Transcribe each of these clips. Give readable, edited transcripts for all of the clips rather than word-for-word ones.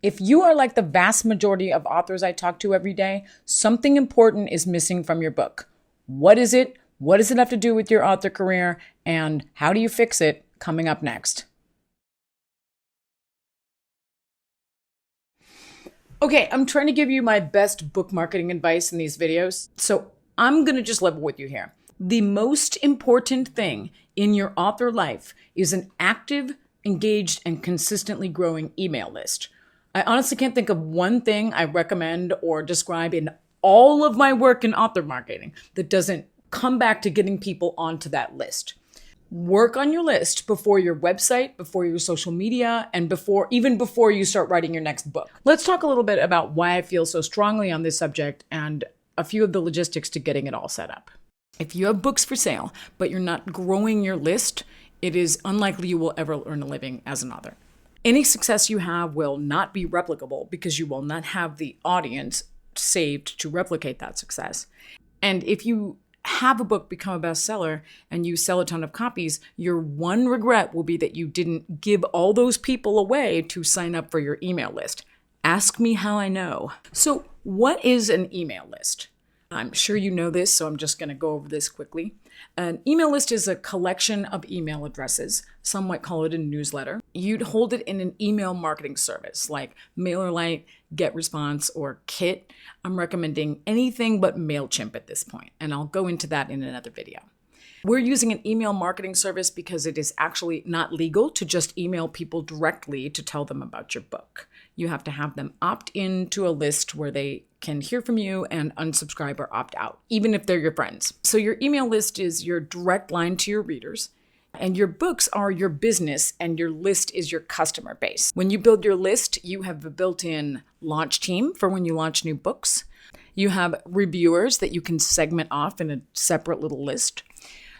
If you are like the vast majority of authors I talk to every day, something important is missing from your book. What is it? What does it have to do with your author career? And how do you fix it? Coming up next. Okay, I'm trying to give you my best book marketing advice in these videos, so I'm going to just level with you here. The most important thing in your author life is an active, engaged, and consistently growing email list. I honestly can't think of one thing I recommend or describe in all of my work in author marketing that doesn't come back to getting people onto that list. Work on your list before your website, before your social media, and even before you start writing your next book. Let's talk a little bit about why I feel so strongly on this subject and a few of the logistics to getting it all set up. If you have books for sale, but you're not growing your list, it is unlikely you will ever earn a living as an author. Any success you have will not be replicable because you will not have the audience saved to replicate that success. And if you have a book become a bestseller and you sell a ton of copies, your one regret will be that you didn't give all those people away to sign up for your email list. Ask me how I know. So, what is an email list? I'm sure you know this, so I'm just going to go over this quickly. An email list is a collection of email addresses. Some might call it a newsletter. You'd hold it in an email marketing service like MailerLite, GetResponse, or Kit. I'm recommending anything but MailChimp at this point, and I'll go into that in another video. We're using an email marketing service because it is actually not legal to just email people directly to tell them about your book. You have to have them opt into a list where they can hear from you and unsubscribe or opt out, even if they're your friends. So your email list is your direct line to your readers, and your books are your business, and your list is your customer base. When you build your list, you have a built-in launch team for when you launch new books. You have reviewers that you can segment off in a separate little list.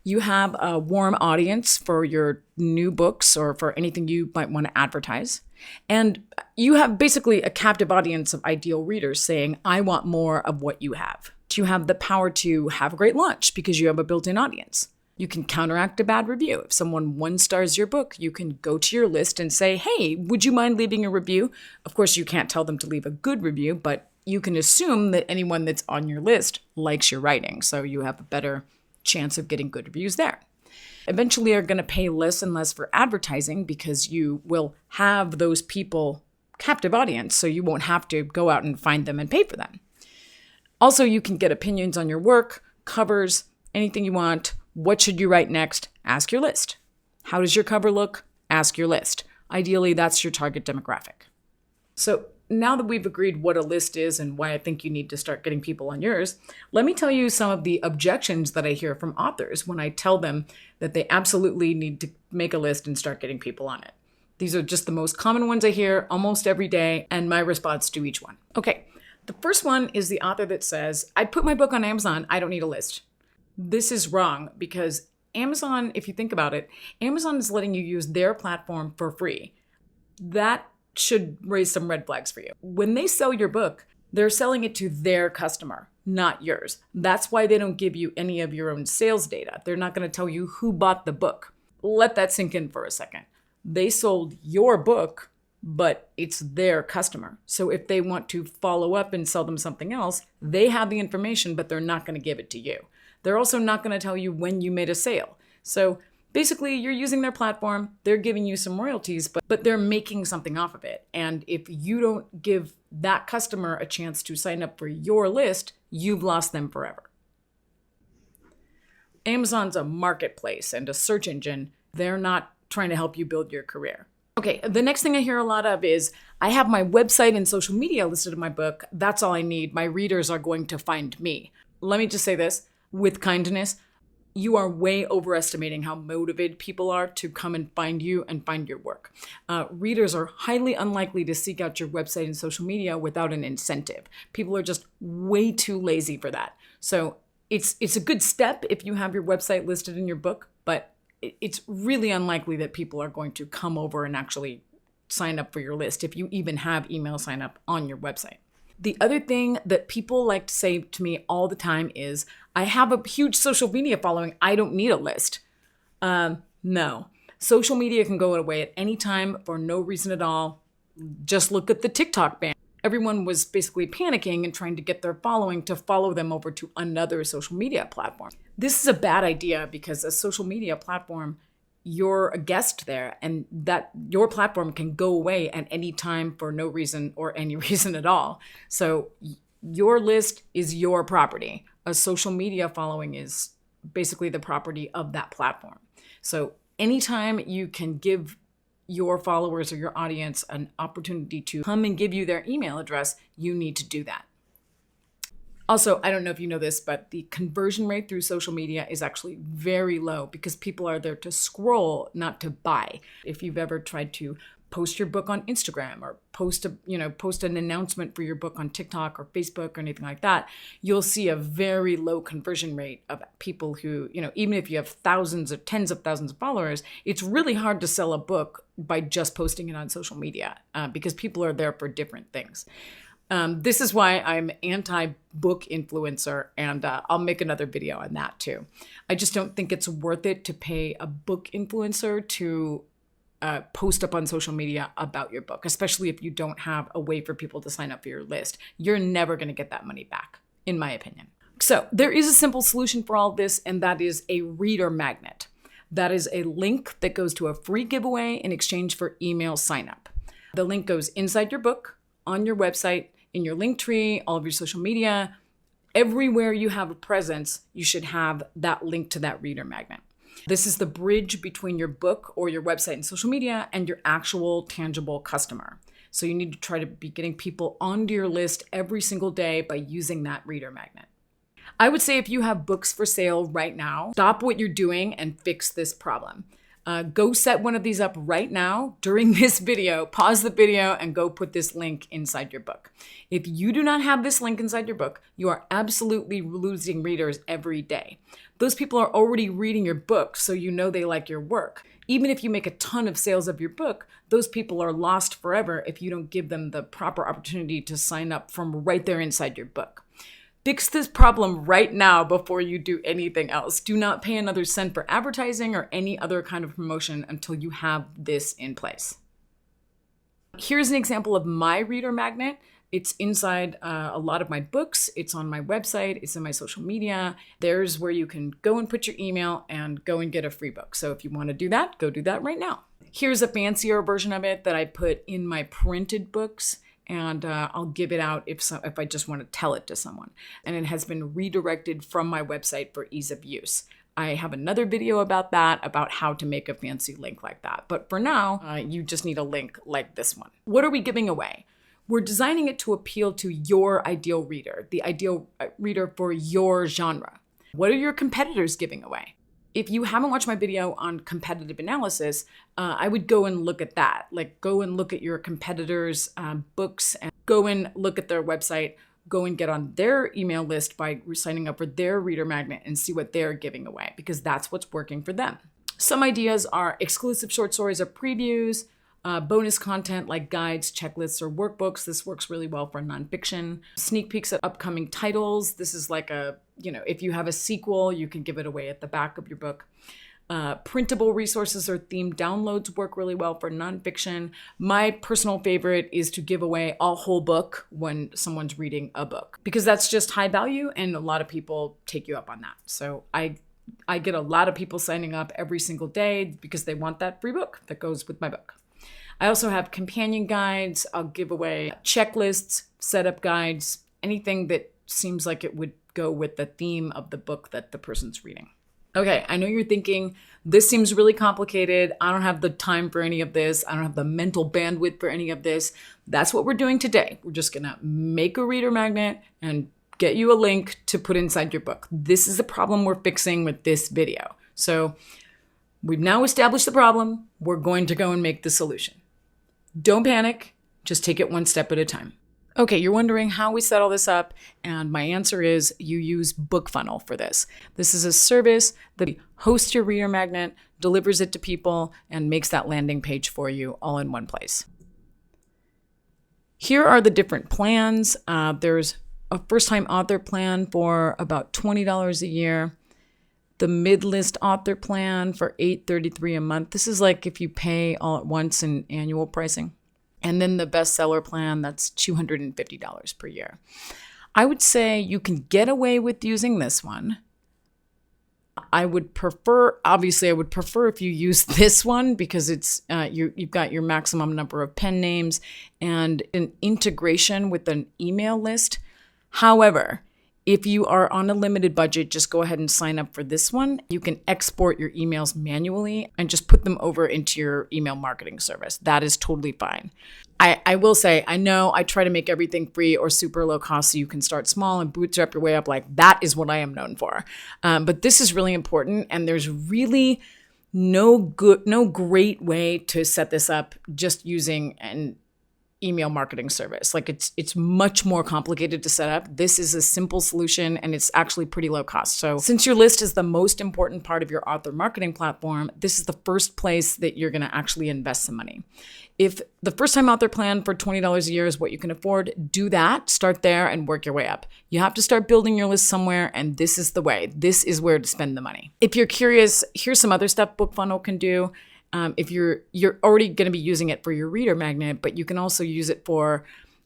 You have a warm audience for your new books or for anything you might want to advertise. And you have basically a captive audience of ideal readers saying, I want more of what you have. You have the power to have a great launch because you have a built-in audience. You can counteract a bad review. If someone 1-stars your book, you can go to your list and say, hey, would you mind leaving a review? Of course, you can't tell them to leave a good review, but you can assume that anyone that's on your list likes your writing. So you have a better chance of getting good reviews there. Eventually, you're going to pay less and less for advertising because you will have those people captive audience, so you won't have to go out and find them and pay for them. Also, you can get opinions on your work, covers, anything you want. What should you write next? Ask your list. How does your cover look? Ask your list. Ideally, that's your target demographic. So now that we've agreed what a list is and why I think you need to start getting people on yours, let me tell you some of the objections that I hear from authors when I tell them that they absolutely need to make a list and start getting people on it. These are just the most common ones I hear almost every day, and my response to each one. Okay, the first one is the author that says, I put my book on Amazon, I don't need a list. This is wrong because Amazon, if you think about it, Amazon is letting you use their platform for free. That should raise some red flags for you. When they sell your book, they're selling it to their customer, not yours. That's why they don't give you any of your own sales data. They're not going to tell you who bought the book. Let that sink in for a second. They sold your book, but it's their customer. So if they want to follow up and sell them something else, they have the information, but they're not going to give it to you. They're also not going to tell you when you made a sale. So basically, you're using their platform, they're giving you some royalties, but they're making something off of it. And if you don't give that customer a chance to sign up for your list, you've lost them forever. Amazon's a marketplace and a search engine. They're not trying to help you build your career. Okay, the next thing I hear a lot of is, I have my website and social media listed in my book. That's all I need. My readers are going to find me. Let me just say this with kindness. You are way overestimating how motivated people are to come and find you and find your work. Readers are highly unlikely to seek out your website and social media without an incentive. People are just way too lazy for that. So it's a good step if you have your website listed in your book, but it's really unlikely that people are going to come over and actually sign up for your list if you even have email sign up on your website. The other thing that people like to say to me all the time is, I have a huge social media following, I don't need a list. No. Social media can go away at any time for no reason at all. Just look at the TikTok ban. Everyone was basically panicking and trying to get their following to follow them over to another social media platform. This is a bad idea because a social media platform, you're a guest there, and that your platform can go away at any time for no reason or any reason at all. So your list is your property. A social media following is basically the property of that platform. So anytime you can give your followers or your audience an opportunity to come and give you their email address, you need to do that. Also, I don't know if you know this, but the conversion rate through social media is actually very low because people are there to scroll, not to buy. If you've ever tried to post your book on Instagram or post an announcement for your book on TikTok or Facebook or anything like that, you'll see a very low conversion rate of people who, even if you have thousands or tens of thousands of followers, it's really hard to sell a book by just posting it on social media because people are there for different things. This is why I'm anti-book influencer, and I'll make another video on that too. I just don't think it's worth it to pay a book influencer to post up on social media about your book, especially if you don't have a way for people to sign up for your list. You're never going to get that money back, in my opinion. So there is a simple solution for all this, and that is a reader magnet. That is a link that goes to a free giveaway in exchange for email sign up. The link goes inside your book, on your website, in your link tree, all of your social media. Everywhere you have a presence, you should have that link to that reader magnet. This is the bridge between your book or your website and social media and your actual tangible customer. So you need to try to be getting people onto your list every single day by using that reader magnet. I would say if you have books for sale right now, stop what you're doing and fix this problem. Go set one of these up right now during this video, pause the video and go put this link inside your book. If you do not have this link inside your book, you are absolutely losing readers every day. Those people are already reading your book, so you know they like your work. Even if you make a ton of sales of your book, those people are lost forever if you don't give them the proper opportunity to sign up from right there inside your book. Fix this problem right now before you do anything else. Do not pay another cent for advertising or any other kind of promotion until you have this in place. Here's an example of my reader magnet. It's inside a lot of my books. It's on my website. It's in my social media. There's where you can go and put your email and go and get a free book. So if you want to do that, go do that right now. Here's a fancier version of it that I put in my printed books. And I'll give it out if I just want to tell it to someone. And it has been redirected from my website for ease of use. I have another video about that, about how to make a fancy link like that. But for now, you just need a link like this one. What are we giving away? We're designing it to appeal to your ideal reader, the ideal reader for your genre. What are your competitors giving away? If you haven't watched my video on competitive analysis, I would go and look at that. Like go and look at your competitors' books and go and look at their website, go and get on their email list by signing up for their reader magnet and see what they're giving away because that's what's working for them. Some ideas are exclusive short stories or previews, bonus content like guides, checklists, or workbooks. This works really well for nonfiction. Sneak peeks at upcoming titles. This is like if you have a sequel, you can give it away at the back of your book. Printable resources or themed downloads work really well for nonfiction. My personal favorite is to give away a whole book when someone's reading a book because that's just high value and a lot of people take you up on that. So I get a lot of people signing up every single day because they want that free book that goes with my book. I also have companion guides. I'll give away checklists, setup guides, anything that seems like it would go with the theme of the book that the person's reading. Okay, I know you're thinking, this seems really complicated. I don't have the time for any of this. I don't have the mental bandwidth for any of this. That's what we're doing today. We're just gonna make a reader magnet and get you a link to put inside your book. This is the problem we're fixing with this video. So we've now established the problem. We're going to go and make the solution. Don't panic, just take it one step at a time. Okay, you're wondering how we set all this up, and my answer is you use BookFunnel for this. This is a service that hosts your reader magnet, delivers it to people, and makes that landing page for you all in one place. Here are the different plans. There's a first-time author plan for about $20 a year. The mid-list author plan for $8.33 a month. This is like if you pay all at once in annual pricing. And then the bestseller plan, that's $250 per year. I would say you can get away with using this one. I would prefer if you use this one because it's you've got your maximum number of pen names and an integration with an email list. However, if you are on a limited budget, just go ahead and sign up for this one. You can export your emails manually and just put them over into your email marketing service. That is totally fine. I will say, I know I try to make everything free or super low cost so you can start small and bootstrap your way up. Like, that is what I am known for. But this is really important, and there's really no great way to set this up just using an email marketing service. Like, it's much more complicated to set up. This is a simple solution, and it's actually pretty low cost. So since your list is the most important part of your author marketing platform, this is the first place that you're going to actually invest some money. If the first time author plan for $20 a year is what you can afford, do that, start there and work your way up. You have to start building your list somewhere, and this is the way. This is where to spend the money. If you're curious, here's some other stuff BookFunnel can do. If you're already going to be using it for your reader magnet, but you can also use it for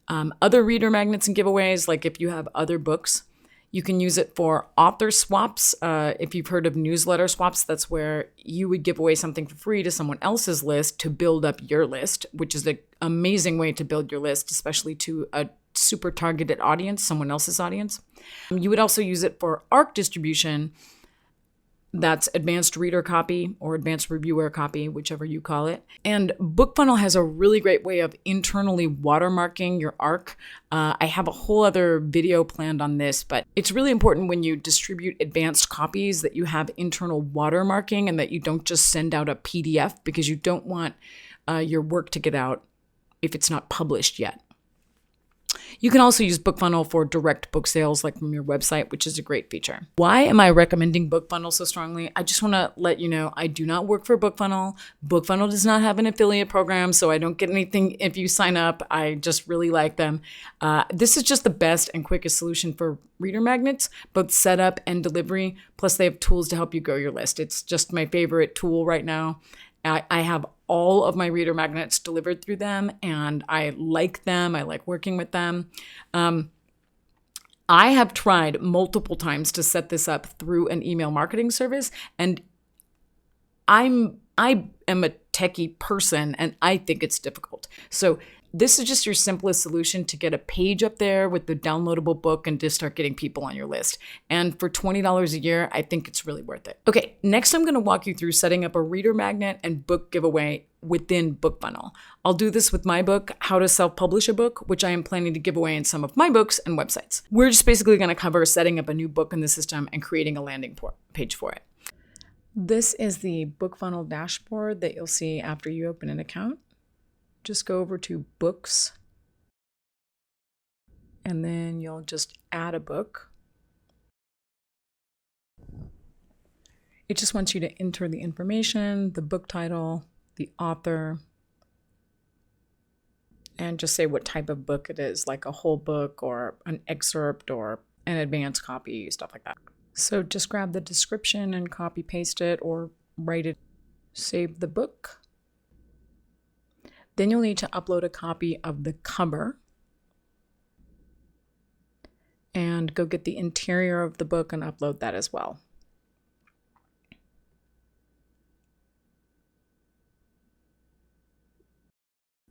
other reader magnets and giveaways. Like if you have other books, you can use it for author swaps. If you've heard of newsletter swaps, that's where you would give away something for free to someone else's list to build up your list, which is an amazing way to build your list, especially to a super targeted audience, someone else's audience. You would also use it for ARC distribution. That's advanced reader copy or advanced reviewer copy, whichever you call it. And BookFunnel has a really great way of internally watermarking your ARC. I have a whole other video planned on this, but it's really important when you distribute advanced copies that you have internal watermarking and that you don't just send out a PDF, because you don't want your work to get out if it's not published yet. You can also use BookFunnel for direct book sales, like from your website, which is a great feature. Why am I recommending BookFunnel so strongly? I just want to let you know, I do not work for BookFunnel. BookFunnel does not have an affiliate program, so I don't get anything if you sign up. I just really like them. This is just the best and quickest solution for reader magnets, both setup and delivery. Plus, they have tools to help you grow your list. It's just my favorite tool right now. I have all of my reader magnets delivered through them, and I like them. I like working with them. I have tried multiple times to set this up through an email marketing service, and I am a techie person, and I think it's difficult. So this is just your simplest solution to get a page up there with the downloadable book and just start getting people on your list. And for $20 a year, I think it's really worth it. Okay, next I'm going to walk you through setting up a reader magnet and book giveaway within BookFunnel. I'll do this with my book, How to Self-Publish a Book, which I am planning to give away in some of my books and websites. We're just basically going to cover setting up a new book in the system and creating a landing page for it. This is the BookFunnel dashboard that you'll see after you open an account. Just go over to books, and then you'll just add a book. It just wants you to enter the information, the book title, the author, and just say what type of book it is, like a whole book or an excerpt or an advanced copy, stuff like that. So just grab the description and copy paste it or write it. Save the book. Then you'll need to upload a copy of the cover and go get the interior of the book and upload that as well.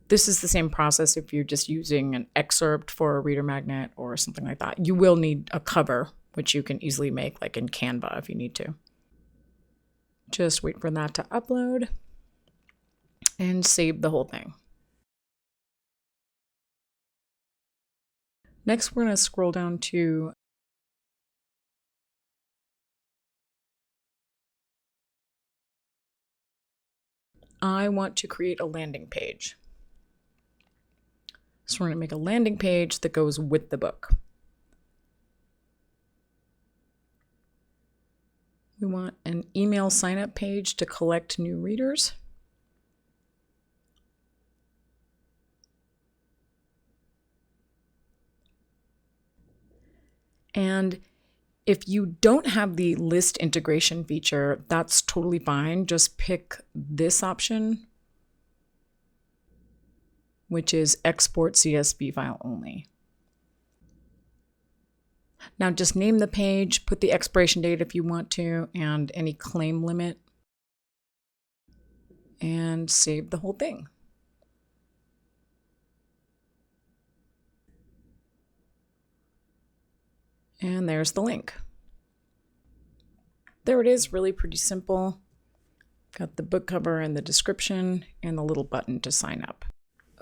This is the same process if you're just using an excerpt for a reader magnet or something like that. You will need a cover, which you can easily make like in Canva if you need to. Just wait for that to upload and save the whole thing. Next, we're going to scroll down to I want to create a landing page. So we're going to make a landing page that goes with the book. We want an email sign-up page to collect new readers. And if you don't have the list integration feature, that's totally fine. Just pick this option, which is export CSV file only. Now just name the page, put the expiration date if you want to, and any claim limit, and save the whole thing. And there's the link. There it is, really pretty simple. Got the book cover and the description and the little button to sign up.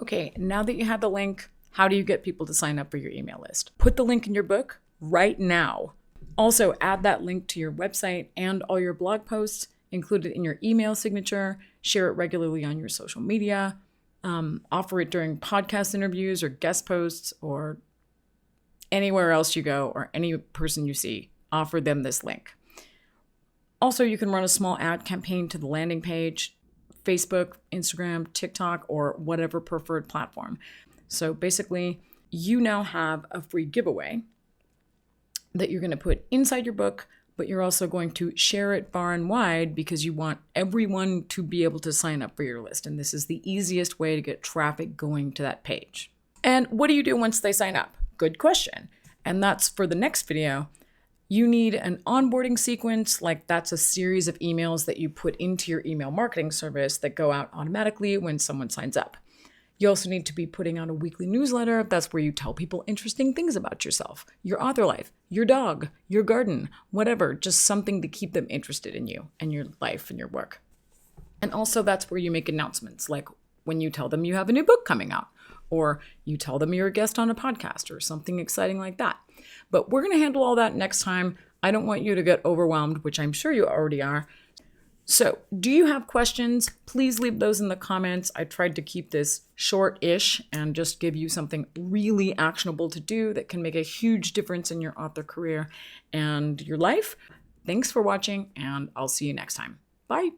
Okay, now that you have the link, how do you get people to sign up for your email list? Put the link in your book right now. Also, add that link to your website and all your blog posts, include it in your email signature, share it regularly on your social media, offer it during podcast interviews or guest posts or anywhere else you go or any person you see, offer them this link. Also, you can run a small ad campaign to the landing page, Facebook, Instagram, TikTok, or whatever preferred platform. So basically, you now have a free giveaway that you're going to put inside your book, but you're also going to share it far and wide because you want everyone to be able to sign up for your list. And this is the easiest way to get traffic going to that page. And what do you do once they sign up? Good question. And that's for the next video. You need an onboarding sequence, like that's a series of emails that you put into your email marketing service that go out automatically when someone signs up. You also need to be putting out a weekly newsletter. That's where you tell people interesting things about yourself, your author life, your dog, your garden, whatever, just something to keep them interested in you and your life and your work. And also that's where you make announcements, like when you tell them you have a new book coming out, or you tell them you're a guest on a podcast or something exciting like that. But we're going to handle all that next time. I don't want you to get overwhelmed, which I'm sure you already are. So, do you have questions? Please leave those in the comments. I tried to keep this short-ish and just give you something really actionable to do that can make a huge difference in your author career and your life. Thanks for watching, and I'll see you next time. Bye.